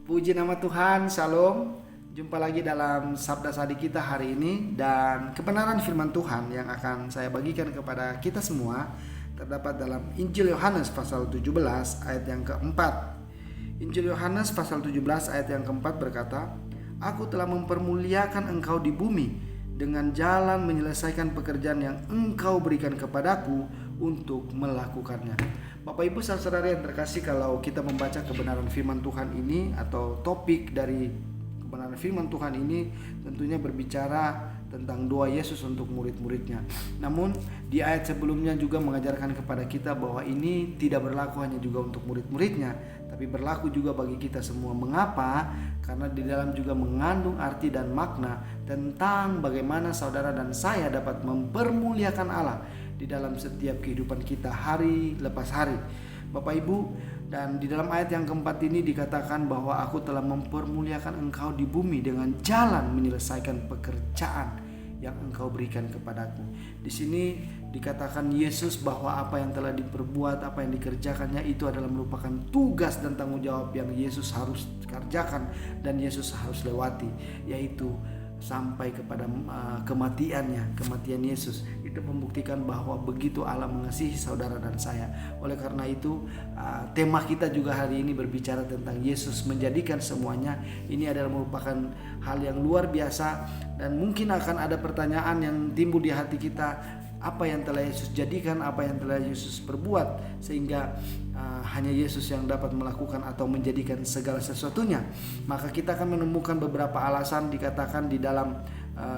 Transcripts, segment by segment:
Puji nama Tuhan, Shalom. Jumpa lagi dalam Sabda Sadi kita hari ini. Dan kebenaran firman Tuhan yang akan saya bagikan kepada kita semua terdapat dalam Injil Yohanes pasal 17 ayat yang keempat. Injil Yohanes pasal 17 ayat yang keempat berkata, "Aku telah mempermuliakan engkau di bumi dengan jalan menyelesaikan pekerjaan yang engkau berikan kepadaku untuk melakukannya." Bapak Ibu saudara yang terkasih, kalau kita membaca kebenaran firman Tuhan ini atau topik dari kebenaran firman Tuhan ini tentunya berbicara tentang doa Yesus untuk murid-muridnya. Namun di ayat sebelumnya juga mengajarkan kepada kita bahwa ini tidak berlaku hanya juga untuk murid-muridnya, tapi berlaku juga bagi kita semua. Mengapa? Karena di dalam juga mengandung arti dan makna tentang bagaimana saudara dan saya dapat mempermuliakan Allah di dalam setiap kehidupan kita hari lepas hari. Bapak Ibu, dan di dalam ayat yang keempat ini dikatakan bahwa aku telah mempermuliakan engkau di bumi dengan jalan menyelesaikan pekerjaan yang engkau berikan kepadaku. Di sini dikatakan Yesus bahwa apa yang telah diperbuat, apa yang dikerjakannya itu adalah merupakan tugas dan tanggung jawab yang Yesus harus kerjakan dan Yesus harus lewati, yaitu sampai kepada kematian Yesus. Itu membuktikan bahwa begitu Allah mengasihi saudara dan saya. Oleh karena itu tema kita juga hari ini berbicara tentang Yesus menjadikan semuanya. Ini adalah merupakan hal yang luar biasa, dan mungkin akan ada pertanyaan yang timbul di hati kita, apa yang telah Yesus jadikan, apa yang telah Yesus perbuat sehingga hanya Yesus yang dapat melakukan atau menjadikan segala sesuatunya. Maka kita akan menemukan beberapa alasan dikatakan di dalam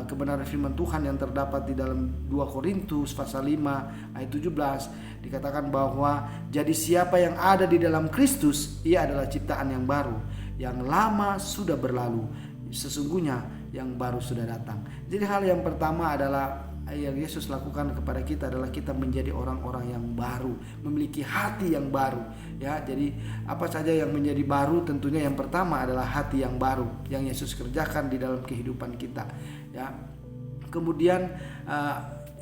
kebenaran firman Tuhan yang terdapat di dalam 2 Korintus pasal 5 ayat 17. Dikatakan bahwa jadi siapa yang ada di dalam Kristus, ia adalah ciptaan yang baru, yang lama sudah berlalu, sesungguhnya yang baru sudah datang. Jadi hal yang pertama adalah yang Yesus lakukan kepada kita adalah kita menjadi orang-orang yang baru, memiliki hati yang baru. Ya, jadi apa saja yang menjadi baru, tentunya yang pertama adalah hati yang baru yang Yesus kerjakan di dalam kehidupan kita. Ya, kemudian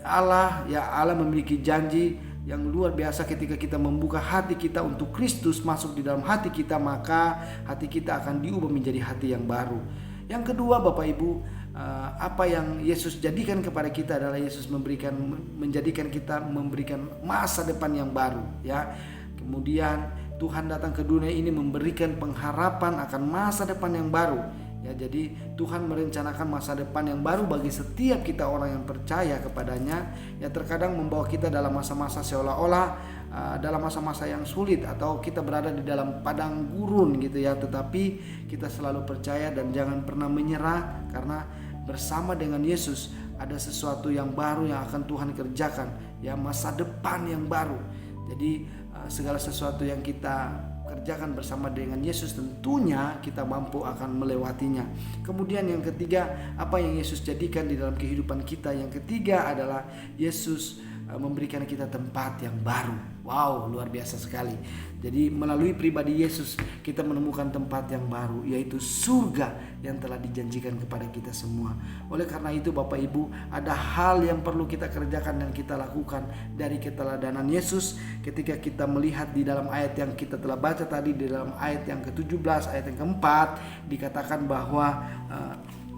Allah memiliki janji yang luar biasa ketika kita membuka hati kita untuk Kristus masuk di dalam hati kita, maka hati kita akan diubah menjadi hati yang baru. Yang kedua, Bapak Ibu, apa yang Yesus jadikan kepada kita adalah Yesus menjadikan kita memberikan masa depan yang baru, ya. Kemudian Tuhan datang ke dunia ini memberikan pengharapan akan masa depan yang baru. Ya, jadi Tuhan merencanakan masa depan yang baru bagi setiap kita orang yang percaya kepadanya. Ya, terkadang membawa kita dalam masa-masa seolah-olah dalam masa-masa yang sulit atau kita berada di dalam padang gurun gitu ya, tetapi kita selalu percaya dan jangan pernah menyerah, karena bersama dengan Yesus ada sesuatu yang baru yang akan Tuhan kerjakan, ya, masa depan yang baru. Jadi segala sesuatu yang kita kerjakan bersama dengan Yesus tentunya kita mampu akan melewatinya. Kemudian yang ketiga, apa yang Yesus jadikan di dalam kehidupan kita? Yang ketiga adalah Yesus memberikan kita tempat yang baru. Wow, luar biasa sekali. Jadi melalui pribadi Yesus kita menemukan tempat yang baru, yaitu surga yang telah dijanjikan kepada kita semua. Oleh karena itu Bapak Ibu, ada hal yang perlu kita kerjakan dan kita lakukan dari keteladanan Yesus. Ketika kita melihat di dalam ayat yang kita telah baca tadi, di dalam ayat yang ke-17, ayat yang keempat, dikatakan bahwa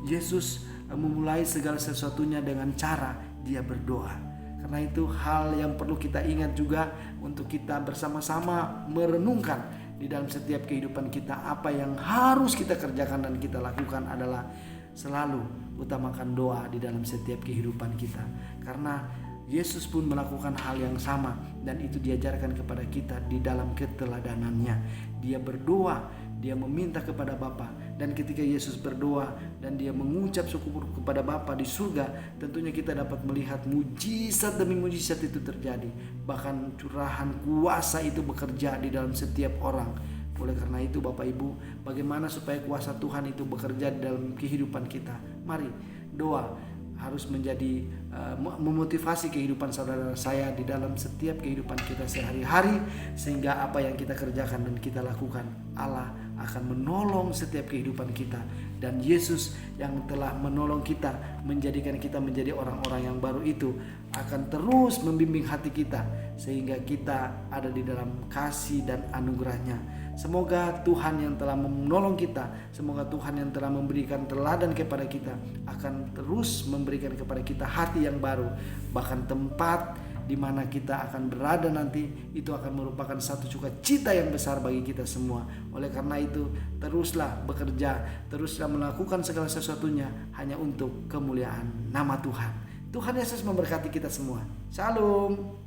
Yesus memulai segala sesuatunya dengan cara dia berdoa. Karena itu hal yang perlu kita ingat juga untuk kita bersama-sama merenungkan di dalam setiap kehidupan kita. Apa yang harus kita kerjakan dan kita lakukan adalah selalu utamakan doa di dalam setiap kehidupan kita. Karena Yesus pun melakukan hal yang sama, dan itu diajarkan kepada kita di dalam keteladanannya. Dia berdoa, dia meminta kepada Bapa, dan ketika Yesus berdoa dan dia mengucap syukur kepada Bapa di surga, tentunya kita dapat melihat mujizat demi mujizat itu terjadi. Bahkan curahan kuasa itu bekerja di dalam setiap orang. Oleh karena itu Bapak Ibu, bagaimana supaya kuasa Tuhan itu bekerja di dalam kehidupan kita? Mari doa harus menjadi memotivasi kehidupan saudara saya di dalam setiap kehidupan kita sehari-hari, sehingga apa yang kita kerjakan dan kita lakukan, Allah akan menolong setiap kehidupan kita, dan Yesus yang telah menolong kita menjadikan kita menjadi orang-orang yang baru itu akan terus membimbing hati kita sehingga kita ada di dalam kasih dan anugerahnya. Semoga Tuhan yang telah menolong kita, semoga Tuhan yang telah memberikan teladan kepada kita akan terus memberikan kepada kita hati yang baru. Bahkan tempat di mana kita akan berada nanti itu akan merupakan satu sukacita yang besar bagi kita semua. Oleh karena itu, teruslah bekerja, teruslah melakukan segala sesuatunya hanya untuk kemuliaan nama Tuhan. Tuhan Yesus memberkati kita semua. Shalom.